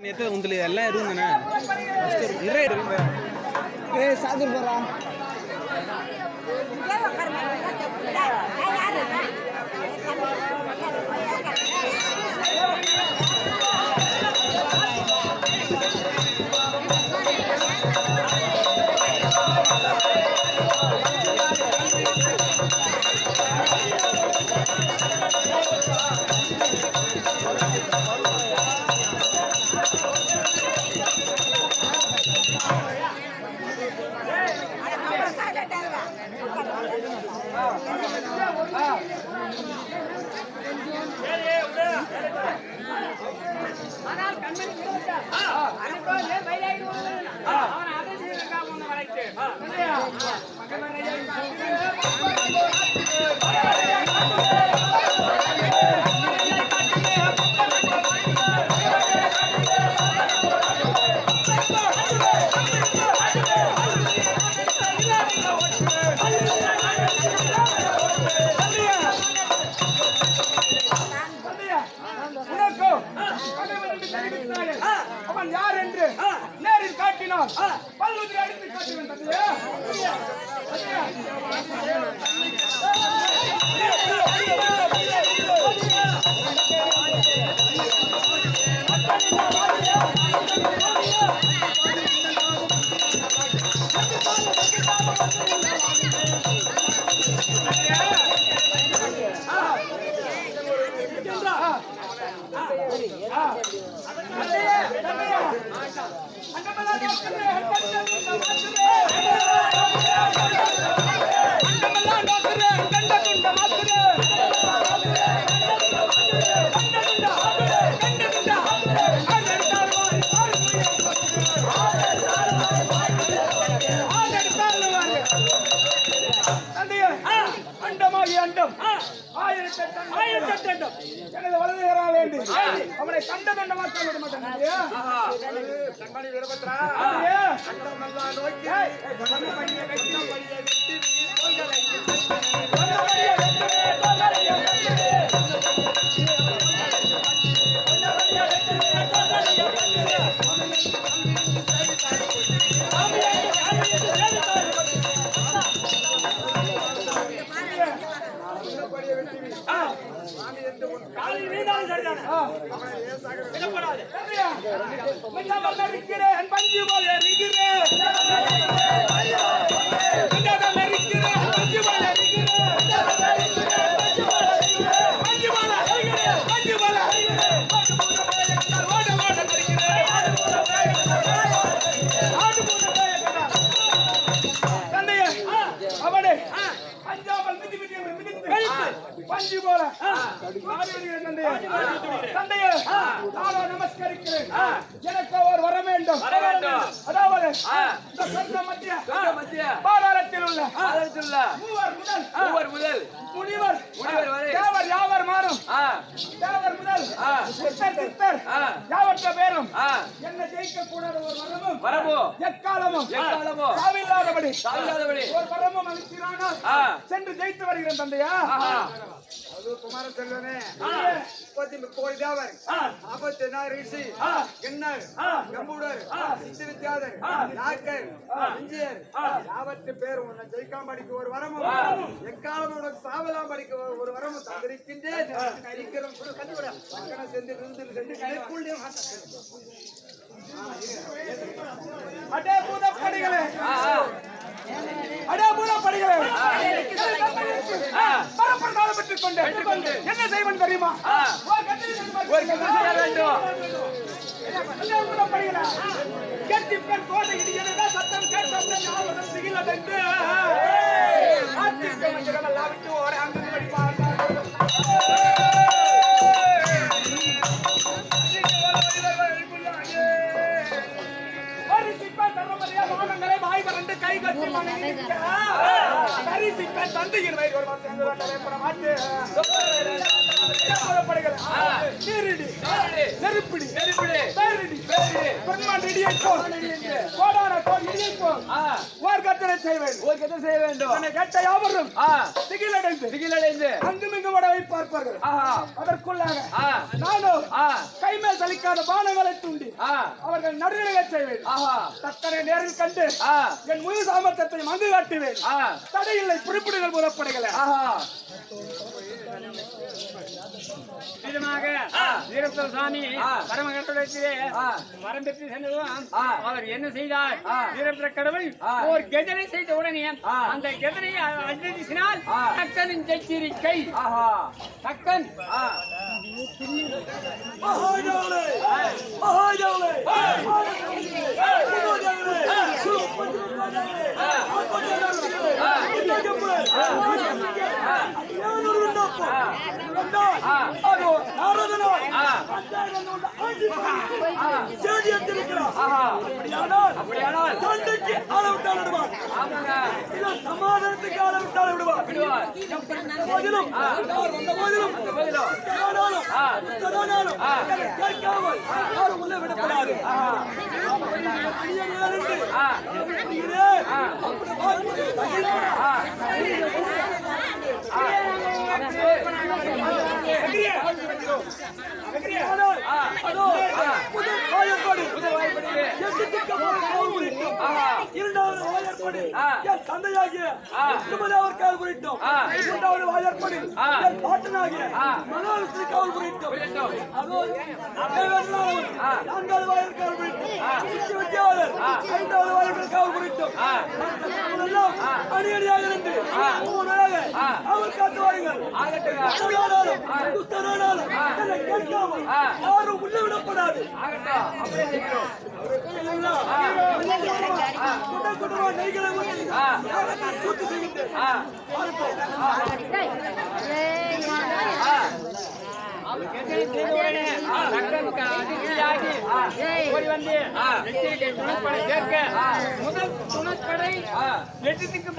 நேற்று உங்களுக்கு எல்லாம் இருந்தேண்ணே சாப்பிட்டு போறா அவன் யார் என்று நேரில் காட்டினான் பல்வதில் அடித்து காட்டுவேன் அவனை கண்டதென்ன மாற்றம் விட மாட்டான் பஞ்சு போல தந்தையே நானோ நமஸ்கரிக்கிறேன். எனக்கு ஒரு வர வேண்டும். அதாவது மத்திய பாதாளத்தில் உள்ள மூவர் முதல் முனிவர் தேவர் யாவர் மாறும் தேவர் முதல் சித்தர் யாவற்ற பேரும் என்ன ஜெயிக்க கூடாத ஒரு வரமும் எக்காலமும் சாவில்லாதபடி ஒரு வரமும் அளிக்கிறானால் சென்று ஜெயித்து வருகிறேன் தந்தையா. குமார செல்வனே கோடி தேவர் 54 ரிஷி கிண்ணர் கம்பூடர் சித்திவித்யாதர் நாக்கர் இஞ்சியர் யாவற்று பேர் உன்னை ஜெயிக்காம படிக்க ஒரு வரமும் எக்காலம் உனக்கு சாவலாம் படிக்க ஒரு வரமும் தந்திருக்கின்றேன். அடே பூதப்படிகளே அடபூரப்படுகிறேன். பரப்பிரசாதம் பெற்றுக் கொண்டு என்ன செய்வன் தெரியுமா? கெட்டி பெண் கோட்டை இடிக்கிறதா சத்தம் கேட்டவுடன் ஆவணம் திகிலதென்று ஆத்திரமெல்லாம் விட்டு ஒரு அங்கு படிப்பார். நெருப்பிடி பொன்மான் இடியைப்போம் கோடான கோடி இடியைப்போம் ஓர் கட்டளை செய்வேன் ஒரு கதை செய்ய வேண்டும். என்னை கேட்ட யாவரும் திகிலடைந்து அங்குமிங்கும் உடவை பார்ப்பார்கள். அதற்குள்ளாக நானும் கைமேல் சலிக்காத பானங்களை தூண்டி அவர்கள் நடுநிலை செய்வேன். தக்கனை நேரில் கண்டு என் முழு சாமர்த்தியத்தை மங்கு காட்டுவேன். தடையில்லை குறிப்பிடுகள் புறப்படுகளை சாமி பரமகடத்திலே வரம் பெற்று சென்றதும் அவர் என்ன செய்தார்? வீரபுர கடவுள் ஒரு கெதனை செய்த உடனே அந்த கெதனை அடிசினால் தக்கனின் எச்சரிக்கை தக்கன் சமாதானத்துக்கு அளவிட்டால் விடுவார். கேட்காமல் யாரும் உள்ள விடப்படாது. தந்தையாகிய அவர் காவல் புரிட்டோம். இரண்டாவது வாயற்படி என் பாட்டனாகிய மனோவிஷ்ணு காவல் புரிட்டோம். நான்காவது வாயர் காவல் புரிட்டோம். வித்தியாளர் ஐந்தாவது வாயர்கள் காவல் புரிட்டோம். அணியடியாக இருந்து அவர் காட்டுவார்கள். கேட்காமல் யாரும் உள்ள விடப்படாது. நெய்களை கூட்டு செய்கின்றேன். முதல் துணைப்படை எட்டுக்கு